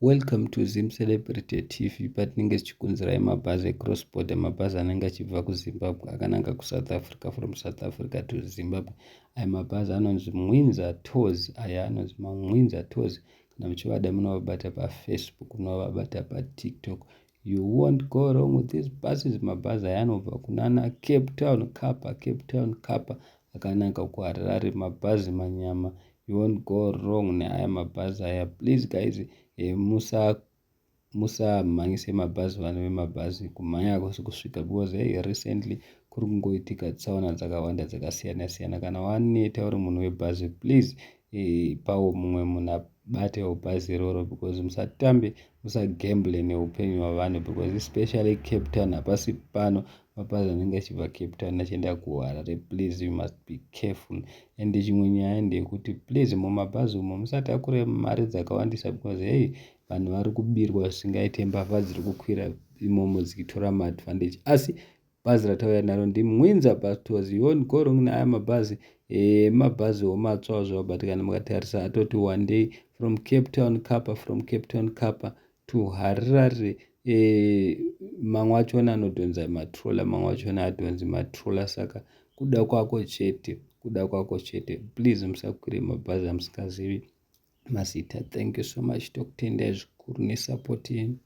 Welcome to Zim Celebrity TV, patinenge tichikunzirai mabhazi ecross border, mabhazi anenge achibva kuZimbabwe akananga kuSouth Africa, from South Africa to Zimbabwe. Aya mabhazi anonzi Mwinza Tours, aya anonzi maMwinza Tours. Kana muchivada munovabata paFacebook, munovabata paTikTok. You won't go wrong with these buses. Mabhazi aya anobva kunana Cape Town Kapa akananga kuHarare, mabhazi manyama. You won't go wrong neaya mabhazi aya. Please guys, musamhanyise mabhazi, vanhu vemabhazi kumhanya hakusi kusvika, because recently kuri kungoitika tsaona dzakawanda dzakasiyana-siyana. Kana waneta uri munhu webhazi, please pawo mumwe munhu abatewo bhazi iroro, because musatambe, musagamble neupenyu hwavanhu, because especially Cape Town hapasi pano mabhazi anenge achibva Cape Town achienda kuHarare. Please you must be careful. And chimwe nyaya ndeyekuti please mumabhazi umo musatakure mari dzakawandisa, because vanhu vari kubirwa zvisingaite, mbavha dziri kukwira imomo dzichitora maadvantage. Asi bhazi ratauya naro ndiMwinza Bus Tours. You won't go wrong neaya mabhazi. Mabhazi omatsvawo zvavo, but kana mukatarisa atoti one day from Cape Town Kapa to Harare. Mamwe achona anodhonza matrola, mamwe achona adhonzi matrola, saka kuda kwako chete. Please musakwire mabhazi amusingazivi mazita. Thank you so much, tokutendai zvikuru nesapoti yenyu.